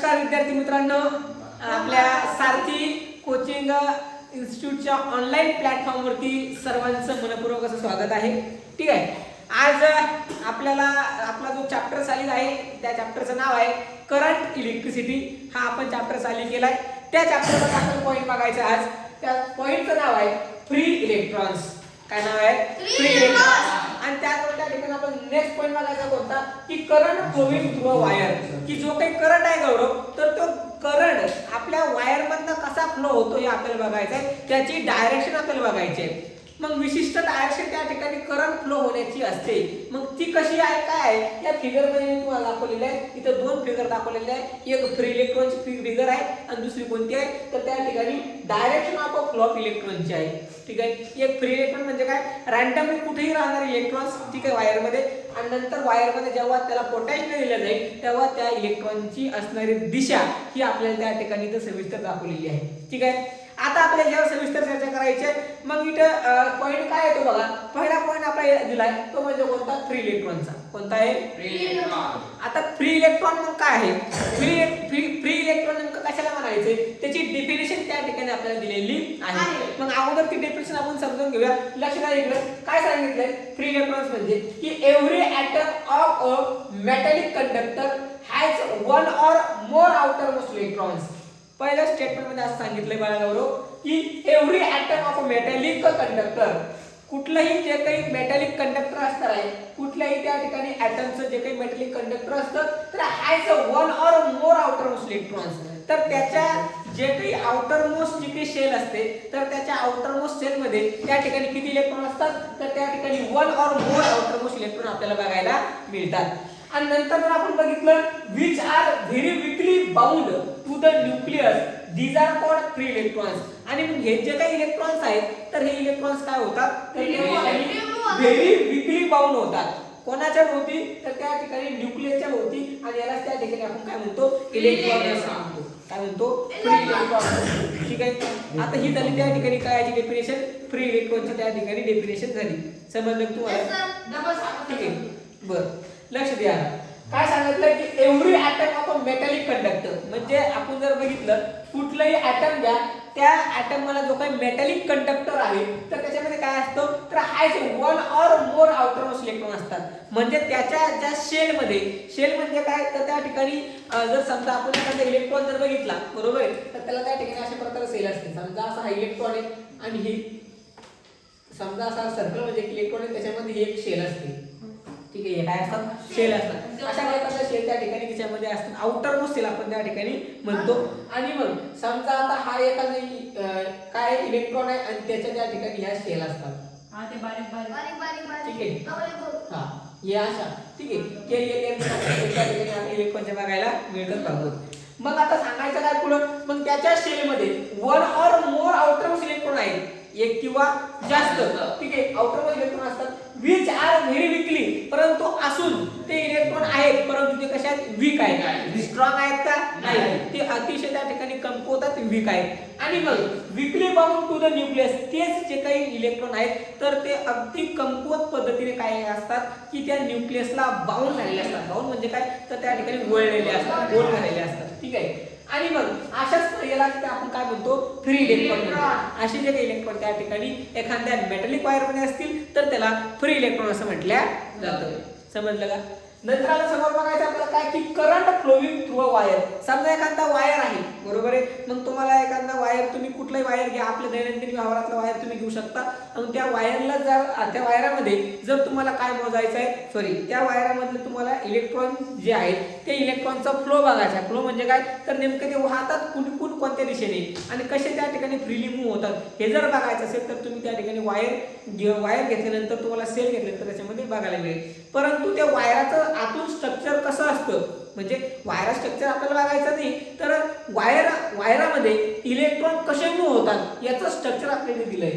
नमस्कार विद्यार्थी मित्रांनो, आपल्या सारथी कोचिंग इन्स्टिट्यूटच्या ऑनलाईन प्लॅटफॉर्मवरती सर्वांचं मनपूर्वक असं स्वागत आहे. ठीक आहे. आज आपल्याला आपला जो चॅप्टर चालू आहे त्या चॅप्टरचं नाव आहे करंट इलेक्ट्रिसिटी. हा आपण चॅप्टर चालू केलाय. त्या चॅप्टरचा आपण पॉईंट बघायचा. आज त्या पॉईंटचं नाव आहे फ्री इलेक्ट्रॉन्स. काय नाव आहे? Free electrons. आणि त्या ठिकाणी आपण नेक्स्ट पॉईंट बघायचा कोणता की current flowing through a wire. की जो काही करंट आहे गौरव, तर तो करंट आपल्या वायर मधनं कसा फ्लो होतो हे आपल्याला बघायचं आहे. त्याची डायरेक्शन आपल्याला बघायची आहे. मग विशिष्ट डायरेक्शन त्या ठिकाणी करंट फ्लो होण्याची असते. मग ती कशी आहे काय आहे या फिगर मध्ये मी तुम्हाला दाखवलेलं आहे. इथं दोन फिगर दाखवलेले आहे. एक फ्री इलेक्ट्रॉनची फिगर आहे आणि दुसरी कोणती आहे तर त्या ठिकाणी डायरेक्शन ऑफ फ्लो ऑफ इलेक्ट्रॉनची आहे. ठीक आहे. एक फ्री इलेक्ट्रॉन म्हणजे काय, रॅन्डमली कुठेही राहणारे इलेक्ट्रॉन्स. ठीक आहे, वायर मध्ये. आणि नंतर वायर मध्ये जेव्हा त्याला पोटेन्शियल दिलं जाईल तेव्हा त्या इलेक्ट्रॉनची असणारी दिशा ही आपल्याला त्या ठिकाणी इथं सविस्तर दाखवलेली आहे. ठीक आहे. आता आपल्याला यावर सविस्तर चर्चा करायची आहे. मग इथं पॉईंट काय येतो बघा. पहिला पॉईंट आपला दिलाय तो म्हणजे कोणता, फ्री इलेक्ट्रॉनचा. कोणता आहे? Free electron. आता फ्री इलेक्ट्रॉन मग काय आहे? फ्री इलेक्ट्रॉन नेमकं कशाला म्हणायचे त्याची डेफिनेशन त्या ठिकाणी आपल्याला दिलेली आहे. मग अगोदर ती डेफिनेशन आपण समजून घेऊया. लक्षात आलं काय सांगितलंय? फ्री इलेक्ट्रॉन्स म्हणजे की every atom of a metallic conductor has one or more outermost electrons. पहिल्या स्टेटमेंट मध्ये असं सांगितलंय बाळांनो की every atom of a metallic conductor, कुठलंही जे काही मेटॅलिक कंडक्टर असणार आहे, कुठल्याही त्या ठिकाणी ॲटमचं जे काही मेटॅलिक कंडक्टर असतं तर has one or more outermost electrons. तर त्याच्या जे काही आउटरमोस्ट जी काही शेल असते तर त्याच्या आउटरमोस्ट शेल मध्ये त्या ठिकाणी किती इलेक्ट्रॉन असतात तर त्या ठिकाणी one or more outermost electron आपल्याला बघायला मिळतात. आणि नंतर जर आपण बघितलं which are very weakly bound to the nucleus, these are called free electrons. आणि मग हे जे काही इलेक्ट्रॉन्स आहेत तर हे इलेक्ट्रॉन्स काय होतात व्हेरी वीकली बाउंड होतात. कोणाच्या भोवती तर त्या ठिकाणी न्यूक्लियसच्या भोवती. आणि याला त्या ठिकाणी आपण काय म्हणतो, इलेक्ट्रॉन असं म्हणतो. काय म्हणतो? Free electron. ठीक आहे. आता ही झाली त्या ठिकाणी काय याची डेफिनेशन, फ्री इलेक्ट्रॉनची त्या ठिकाणी डेफिनेशन झाली. समजलं तुम्हाला? ठीक आहे. बरं, लक्ष द्या. काय सांगितलं की every atom of a metallic conductor, म्हणजे आपण जर बघितलं कुठलंही ॲटम घ्या, त्या ॲटम मला जो काही मेटॅलिक कंडक्टर आहे तर त्याच्यामध्ये काय असतं तर has one or more outermost electron असतात. म्हणजे त्याच्या ज्या शेल मध्ये, शेल म्हणजे काय तर त्या ठिकाणी जर समजा आपण एखादा इलेक्ट्रॉन जर बघितला बरोबर आहे तर त्याला त्या ठिकाणी अशा प्रकारे सेल असते. समजा असा हा इलेक्ट्रॉन आहे आणि ही समजा असा सर्कल म्हणजे इलेक्ट्रॉन आहे, त्याच्यामध्ये एक शेल असते. ठीक आहे. काय असतात? शेल असतात. अशा प्रकारचे शेल त्या ठिकाणी त्याच्यामध्ये असतात. आउटरमोस्ट शेल आपण त्या ठिकाणी म्हणतो. आणि मग समजा आता हा एखादा काय इलेक्ट्रॉन आहे आणि त्याच्या त्या ठिकाणी ह्या शेल असतात. हा ते बारीक ठीक आहे. हा हे अशा. ठीक आहे. के त्या ठिकाणी इलेक्ट्रॉनच्या बघायला मिळतात भागवत. मग आता सांगायचं काय पुढं, मग त्याच्या शेल मध्ये one or more outermost electron आहेत, एक किंवा जास्त. ठीक आहे. आउटरमोस्ट इलेक्ट्रॉन असतात विच आर व्हेरी वीकली, परंतु असून ते इलेक्ट्रॉन आहेत परंतु ते कशा आहेत, वीक आहेत. स्ट्रॉंग आहेत का नाही, ते अतिशय त्या ठिकाणी कमकुवत वीक आहेत. आणि मग weakly bound to the nucleus, तेच जे काही इलेक्ट्रॉन आहेत तर ते अगदी कमकुवत पद्धतीने काय असतात की त्या न्यूक्लियसला बाउंड झालेले असतात. बाउंड म्हणजे काय तर त्या ठिकाणी वळलेले असतात, गोल झालेले असतात. ठीक आहे. आणि मग अशाच याला आपण काय म्हणतो, फ्री इलेक्ट्रॉन म्हणतो. असे जे काही इलेक्ट्रॉन त्या ठिकाणी एखाद्या मेटॅलिक वायर मध्ये असतील तर त्याला फ्री इलेक्ट्रॉन असं म्हटल्या जातं. समजलं का? नंतर आला समोर बघायचं आपल्याला काय की current flowing through a wire. समजा एखादा वायर आहे बरोबर आहे. मग तुम्हाला एखादा वायर, तुम्ही कुठलाही वायर घ्या, आपल्या दैनंदिन व्यवहारातला वायर तुम्ही घेऊ शकता. मग त्या वायरला जर त्या वायरामध्ये जर तुम्हाला काय मोजायचं आहे, सॉरी त्या वायरामधले तुम्हाला इलेक्ट्रॉन जे आहेत ते इलेक्ट्रॉनचा फ्लो बघायचा. फ्लो म्हणजे काय तर नेमके ते वाहतात कुठून कोणत्या दिशेने आणि कसे त्या ठिकाणी फ्रीली मूव्ह होतात हे जर बघायचं असेल तर तुम्ही त्या ठिकाणी वायर घेतल्यानंतर तुम्हाला सेल घेतले तर त्याच्यामध्ये बघायला मिळेल. परंतु त्या वायराचं आतून स्ट्रक्चर कसं असतं, म्हणजे वायरा स्ट्रक्चर आपल्याला बघायचं नाही तर वायरामध्ये इलेक्ट्रॉन कसे मूव्ह होतात याचं स्ट्रक्चर आपल्याला दिलंय.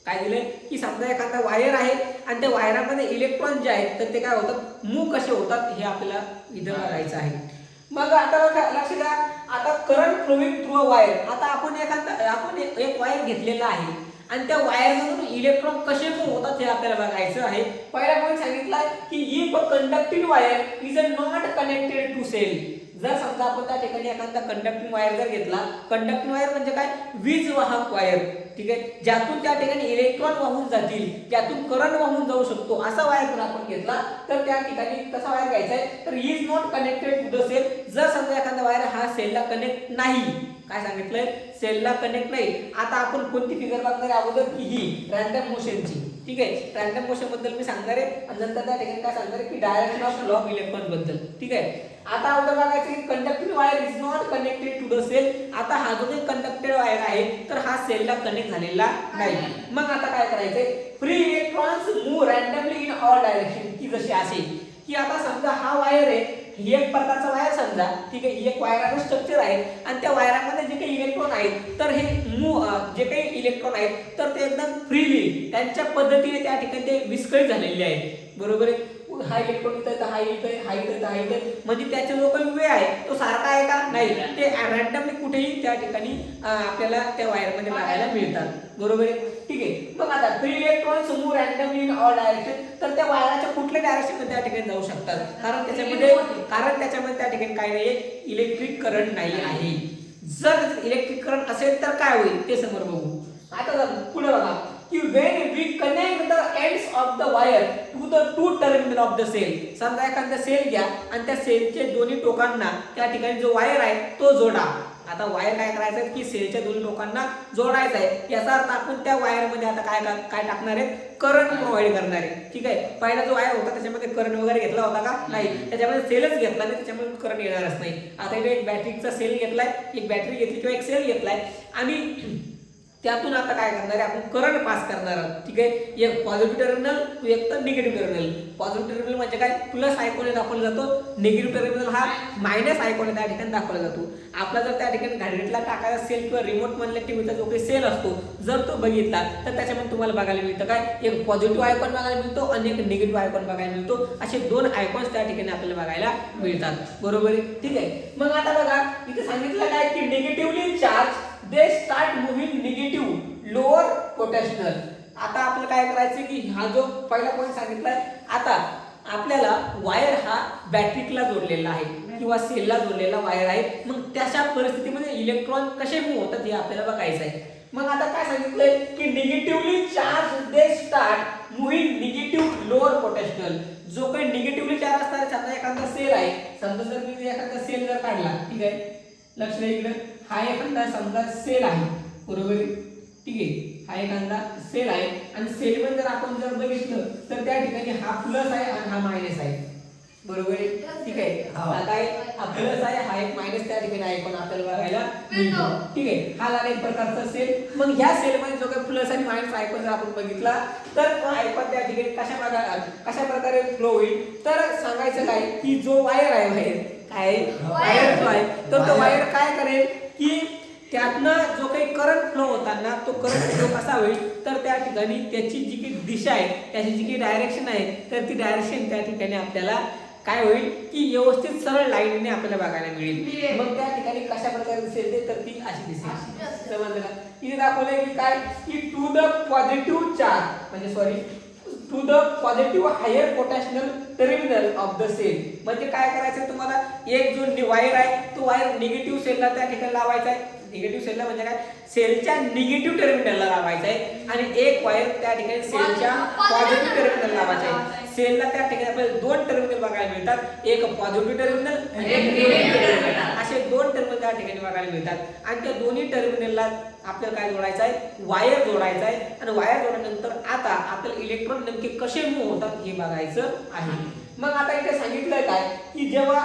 काय दिलंय की समजा एखादा वायर आहे आणि त्या वायरामध्ये इलेक्ट्रॉन जे आहेत तर ते काय होतात, मूव्ह कसे होतात हे आपल्याला इथं बघायचं आहे. मग आता लक्ष द्या. आता current flowing through a wire. आता आपण एक वायर घेतलेला आहे आणि त्या वायर मधून इलेक्ट्रॉन कसे मूव्ह होतात हे आपल्याला बघायचं आहे. पहिला पॉईंट सांगितला की if a conducting wire is not connected to cell, जर समजा आपण त्या ठिकाणी एखादा कंडक्टिंग वायर जर घेतला, कंडक्टिंग वायर म्हणजे काय, वीज वाहक वायर, ठीक आहे, ज्यातून त्या ठिकाणी इलेक्ट्रॉन वाहून जातील, त्यातून करंट वाहून जाऊ शकतो असा वायर जर आपण घेतला तर त्या ठिकाणी कसा वायर घ्यायचा आहे, तर is not connected to the cell. जर समजा एखादा वायर हा सेलला कनेक्ट नाही, काय सांगितलंय, सेलला कनेक्ट नाही. आता आपण कोणती फिगर बघणार आहे अगोदर, की ही रॅन्डम मोशनची, ठीक आहे, रॅन्डम मोशन बद्दल मी सांगणार आहे आणि नंतर त्या ठिकाणी काय सांगणार आहे की direction of flow of electron बद्दल, ठीक आहे. आता अगोदर बघायचं की conducting wire is not connected to the cell. आता हा जो काही कंडक्टेड वायर आहे तर हा सेलला कनेक्ट झालेला नाही. मग आता काय करायचंय, free electrons move randomly in all direction, की जशी असेल की आता समजा हा वायर आहे, ही एक प्रकारचा वायर समजा, ठीक आहे, ही एक वायराचं स्ट्रक्चर आहे आणि त्या वायरामध्ये जे काही इलेक्ट्रॉन आहेत तर हे जे काही इलेक्ट्रॉन आहेत तर ते एकदम फ्रीली त्यांच्या पद्धतीने त्या ठिकाणी ते विस्कळीत झालेले आहेत, बरोबर आहे. हा इलेक्ट्रॉन इथं, हा इथं, हा इथं, हा इथं, म्हणजे त्याचा जो काही वे आहे तो सारखा आहे का, नाही, ते रॅन्डमली कुठेही त्या ठिकाणी आपल्याला त्या वायरमध्ये बघायला मिळतात, बरोबर आहे, ठीक आहे. मग आता free electrons move randomly in all direction, तर त्या वायराच्या कुठल्या डायरेक्शन मध्ये त्या ठिकाणी जाऊ शकतात, कारण त्याच्यामध्ये त्या ठिकाणी काय नाहीये, इलेक्ट्रिक करंट नाही आहे. जर इलेक्ट्रिक करंट असेल तर काय होईल ते समोर बघू. आता पुढे बघा की when we connect the ends of the wire to the two terminal of the cell, समजा एखादा सेल घ्या आणि त्या सेलचे दोन्ही टोकांना त्या ठिकाणी जो वायर आहे तो जोडा. आता वायर काय करायचं आहे की सेलच्या दोन्ही टोकांना जोडायचा आहे, याचा अर्थ आपण त्या वायर मध्ये आता काय टाकणार आहे, करंट प्रोव्हाइड करणार आहे, ठीक आहे. पहिला जो वायर होता त्याच्यामध्ये करंट वगैरे घेतला होता का, नाही, त्याच्यामध्ये सेलच घेतला नाही, त्याच्यामध्ये करंट येणारच नाही. आता इथे एक बॅटरीचा सेल घेतलाय, एक बॅटरी घेतली किंवा एक सेल घेतलाय आणि त्यातून आता काय करणार आहे, आपण करंट पास करणार आहोत, ठीक आहे. एक पॉझिटिव्ह टर्मिनल, एक तर निगेटिव्ह टर्मिनल. पॉझिटिव्ह टर्मिनल म्हणजे काय, प्लस आयकॉन दाखवला जातो, निगेटिव्ह टर्मिनल हा मायनस आयकॉन त्या ठिकाणी दाखवला जातो. आपला जर त्या ठिकाणी घड्याळाला टाकायचा सेल किंवा रिमोट मधल्या टीव्हीचा जो काही सेल असतो जर तो बघितला तर त्याच्यामध्ये तुम्हाला बघायला मिळतं काय, एक पॉझिटिव्ह आयकॉन बघायला मिळतो आणि एक निगेटिव्ह आयकॉन बघायला मिळतो. असे दोन आयकॉन्स त्या ठिकाणी आपल्याला बघायला मिळतात, बरोबर आहे, ठीक आहे. मग आता बघा इथे सांगितलं काय की negatively charge they start moving negative lower potential. आता आपल्याला काय करायचं की हा जो पहिला पॉईंट सांगितलाय, आता आपल्याला वायर हा बॅटरीला जोडलेला आहे किंवा सेलला जोडलेला वायर आहे. मग त्याच्या परिस्थितीमध्ये इलेक्ट्रॉन कसे मूव्ह होतात हे आपल्याला बघायचं आहे. मग आता काय सांगितलंय की negatively charge they start moving negative lower potential. जो काही निगेटिव्हली चार्ज असणार समजा एखादा सेल आहे, समजा जर मी एखादा सेल जर काढला, ठीक आहे, लक्ष द्या इकडे, हा एखादा समजा सेल आहे, बरोबर आहे, ठीक आहे, हा एखादा सेल आहे आणि सेल मध्ये जर आपण जर बघितलं तर त्या ठिकाणी हा प्लस आहे आणि हा मायनस आहे, बरोबर आहे, ठीक आहे. आता हा प्लस आहे, हा एक मायनस त्या ठिकाणी आहे पण आपल्याला बघायला मिळतो, ठीक आहे. हा झाला एक प्रकारचा सेल. मग ह्या सेल मध्ये जो काही प्लस आणि मायनस आयकॉन जर आपण बघितला तर तो आयकॉन त्या ठिकाणी कशा प्रकारे फ्लो होईल, तर सांगायचं काय की जो वायर आहे वायर जो आहे तर तो वायर काय करेल की त्यातनं जो काही करंट फ्लो होताना तो करंट फ्लो कसा होईल, तर त्या ठिकाणी त्याची जी काही दिशा आहे, त्याची जी काही डायरेक्शन आहे तर ती डायरेक्शन त्या ठिकाणी आपल्याला काय होईल की व्यवस्थित सरळ लाईनने आपल्याला बघायला मिळेल. मग त्या ठिकाणी कशा प्रकारे दिसेल ते, तर ती अशी दिसेल, समजलं का. इथे दाखवलंय की काय की टू द पॉझिटिव्ह चार्ज म्हणजे sorry to the positive higher potential terminal of the cell. म्हणजे काय करायचं तुम्हाला, एक जो वायर आहे तो वायर निगेटिव्ह सेलला त्या ठिकाणी लावायचा आहे, निगेटिव्ह सेलला म्हणजे काय, सेलच्या निगेटिव्ह टर्मिनलला लावायचा आहे आणि एक वायर त्या ठिकाणी सेलच्या पॉझिटिव्ह टर्मिनल लावायचा आहे. सेलला त्या ठिकाणी आपल्याला दोन टर्मिनल बघायला मिळतात, एक पॉझिटिव्ह टर्मिनल आणि एक निगेटिव्ह टर्मिनल, असे दोन टर्मिनल त्या ठिकाणी बघायला मिळतात आणि त्या दोन्ही टर्मिनलला आपल्याला काय जोडायचं आहे, वायर जोडायचं आहे आणि वायर जोडल्यानंतर आता आपल्याला इलेक्ट्रॉन नेमके कसे मूव्ह होतात हे बघायचं आहे. मग आता इथे सांगितलंय काय की जेव्हा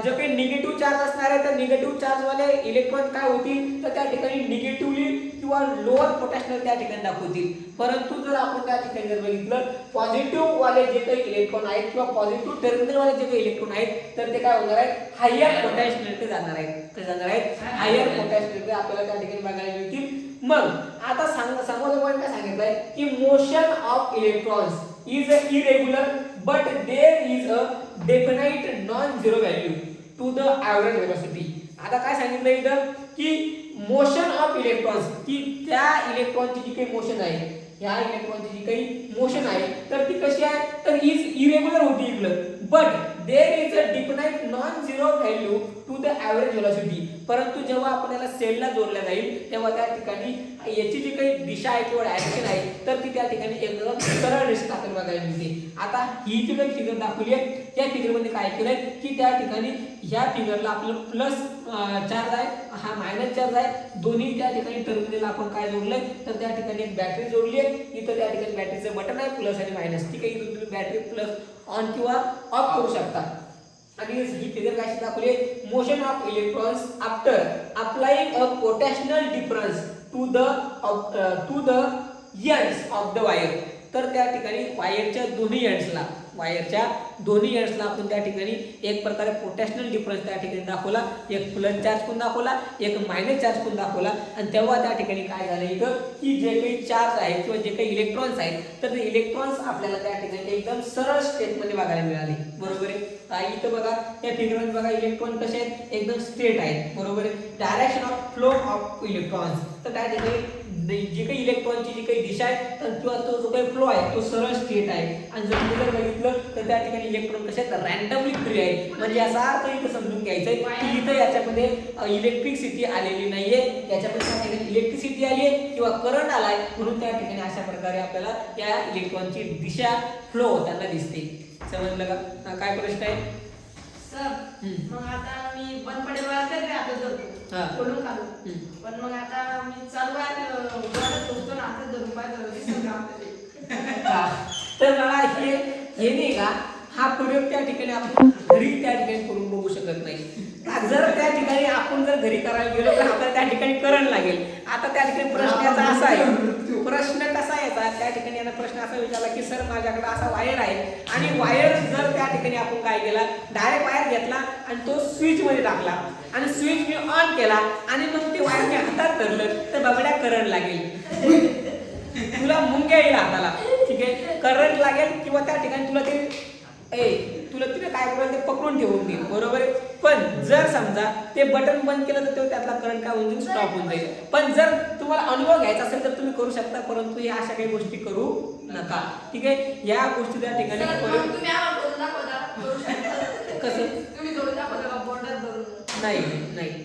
जे काही निगेटिव्ह चार्ज असणार आहे तर निगेटिव्ह चार्ज वाले इलेक्ट्रॉन काय होतील, तर त्या ठिकाणी निगेटिव्हली किंवा लोअर पोटेन्शियल त्या ठिकाणी दाखवतील. परंतु जर आपण त्या ठिकाणी जर बघितलं पॉझिटिव्ह वाले जे काही इलेक्ट्रॉन आहेत किंवा पॉझिटिव्ह टर्मिनल वाले जे काही इलेक्ट्रॉन आहेत तर ते काय होणार आहेत, हायर पोटेन्शियल जाणार आहेत, ते जाणार आहेत हायर पोटेन्शियल आपल्याला त्या ठिकाणी बघायला मिळतील. मग आता समोरचा पॉईंट काय सांगितलंय की motion of electrons is irregular but there is a definite non zero value to the average velocity. आता काय सांगितलं इथं की मोशन ऑफ इलेक्ट्रॉन्स, की त्या इलेक्ट्रॉनची जी काही मोशन आहे, ह्या इलेक्ट्रॉनची जी काही मोशन आहे तर ती कशी आहे, तर इज इरेग्युलर होती इकडं, but there is a defined non zero value to the average velocity. परंतु जेव्हा आपण याला सेलला जोडल्या जाईल तेव्हा त्या ठिकाणी याची जी काही दिशा आहे किंवा डायरेक्शन आहे तर ती त्या ठिकाणी एकदम सरळ रेषेत आपल्याला बघायला मिळते. आता ही जी काही फिगर दाखवली आहे या फिगरमध्ये काय केलंय की त्या ठिकाणी ह्या फिगरला आपलं प्लस चार्ज आहे, हा मायनस चार्ज आहे, दोन्ही त्या ठिकाणी टर्मिनल आपण काय जोडलंय तर त्या ठिकाणी एक बॅटरी जोडली आहे. इथं त्या ठिकाणी बॅटरीचं बटन आहे प्लस आणि मायनस. ठीक आहे, इथून तुम्ही बॅटरी प्लस ऑन किंवा ऑफ करू शकता. आणि ही फिगर काय दाखवली आहे, motion of electrons after applying a potential difference to the ends of the wire. तर त्या ठिकाणी वायरच्या दोन्ही एंड्सला आपण त्या ठिकाणी एक प्रकारे पोटेन्शियल डिफरन्स त्या ठिकाणी दाखवला, एक प्लस चार्ज पण दाखवला, एक मायनस चार्ज पण दाखवला. आणि तेव्हा त्या ठिकाणी काय झालं इथं की जे काही चार्ज आहे किंवा जे काही इलेक्ट्रॉन्स आहेत तर ते इलेक्ट्रॉन्स आपल्याला त्या ठिकाणी एकदम सरळ स्टेटमध्ये बघायला मिळाले. बरोबर आहे. इथं बघा त्या फिगरमध्ये बघा इलेक्ट्रॉन कसे आहेत, एकदम स्ट्रेट आहेत. बरोबर आहे. Direction of flow of electrons, तर त्या ठिकाणी जी काही इलेक्ट्रॉनची जी काही दिशा आहे तर किंवा तो जो काही फ्लो आहे तो सरळ स्ट्रेट आहे. आणि जर तुम्ही बघितलं तर त्या ठिकाणी इलेक्ट्रॉन कसे आहेत, रॅन्डमली फ्री आहे. म्हणजे याचा अर्थ इथं समजून घ्यायचा आहे की इथं याच्यामध्ये इलेक्ट्रिसिटी आलेली नाहीये, याच्यामध्ये त्या ठिकाणी इलेक्ट्रिसिटी आली आहे किंवा करंट आलाय, म्हणून त्या ठिकाणी अशा प्रकारे आपल्याला या इलेक्ट्रॉनची दिशा फ्लो होताना दिसते. समजलं का? काय प्रश्न आहे सर? मग आता मी बंद पडेल आता धरतो बोलून काढू, पण मग आता मी चालू आहे धरतो ना आता धरून पाहिजे. तर मला हे नाही का हा प्रयोग त्या ठिकाणी आपण घरी त्या ठिकाणी करून बघू शकत नाही. जर त्या ठिकाणी आपण जर घरी करायला गेलो तर आपल्याला त्या ठिकाणी करंट लागेल. आता त्या ठिकाणी प्रश्न याचा असा आहे, प्रश्न कसा याचा त्या ठिकाणी याला प्रश्न असा विचारला की सर माझ्याकडे असा वायर आहे आणि वायर जर त्या ठिकाणी आपण काय केला, डायरेक्ट वायर घेतला आणि तो स्विच मध्ये टाकला आणि स्विच मी ऑन केला आणि मग ते वायर मी हातात धरलं तर बाबड्या करंट लागेल, तुला मुंग्या येईल हाताला. ठीक आहे, करंट लागेल किंवा त्या ठिकाणी तुला ते तुला तिने काय करायला ते पकडून ठेवून देईल. बरोबर आहे. पण जर समजा ते बटन बंद केलं तर त्यातला करंट काय होऊन स्टॉप होऊन जाईल. पण जर तुम्हाला अनुभव घ्यायचा असेल तर तुम्ही करू शकता, परंतु या अशा काही गोष्टी करू नका. ठीक आहे, या गोष्टी त्या ठिकाणी कसं नाही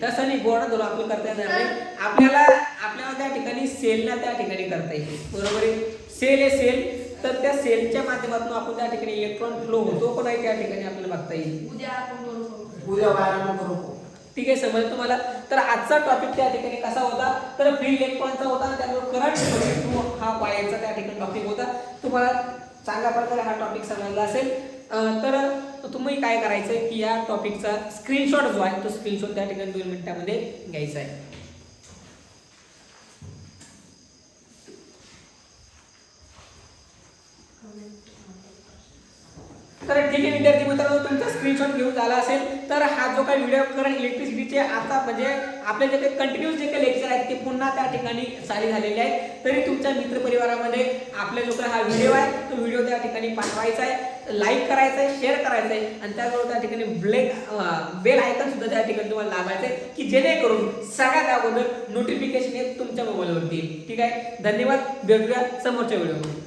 तसं नाही, बोर्डात धरून आपलं करता येणार नाही. आपल्याला त्या ठिकाणी सेलला त्या ठिकाणी करता येईल. बरोबर आहे. सेल आहे सेल, तर त्या सेलच्या माध्यमातून आपण त्या ठिकाणी इलेक्ट्रॉन फ्लो होतो पण आहे त्या ठिकाणी आपल्याला बघता येईल. उद्या वायरानं करू. ठीक आहे, समज तुम्हाला. तर आजचा टॉपिक त्या ठिकाणी कसा होता तर फ्री इलेक्ट्रॉनचा होता, त्यामुळे करंट हा वायरचा त्या ठिकाणी टॉपिक होता. तुम्हाला चांगल्या प्रकारे हा टॉपिक समजला असेल तर तुम्ही काय करायचंय की या टॉपिकचा स्क्रीनशॉट जो आहे तो स्क्रीनशॉट त्या ठिकाणी 2 मिनिटांमध्ये घ्यायचा आहे. तर ठीक आहे विद्यार्थी मित्रांनो, तुमचा स्क्रीनशॉट घेऊन झाला असेल तर हा जो काही व्हिडिओ करंट इलेक्ट्रिसिटीचे आता म्हणजे आपले जे काही कंटिन्यूस जे काही लेक्चर आहेत ते पुन्हा त्या ठिकाणी चालू झालेले आहेत. तरी तुमच्या मित्रपरिवारामध्ये आपल्या जो काही हा व्हिडिओ आहे तो व्हिडिओ त्या ठिकाणी पाठवायचा आहे, लाईक करायचं आहे, शेअर करायचं आहे आणि त्याचबरोबर त्या ठिकाणी बेल आयकॉन सुद्धा त्या ठिकाणी तुम्हाला दाबायचं आहे की जेणेकरून सगळ्यात अगोदर नोटिफिकेशन येत तुमच्या मोबाईलवरती येईल. ठीक आहे, धन्यवाद. भेटूया समोरच्या व्हिडिओमध्ये.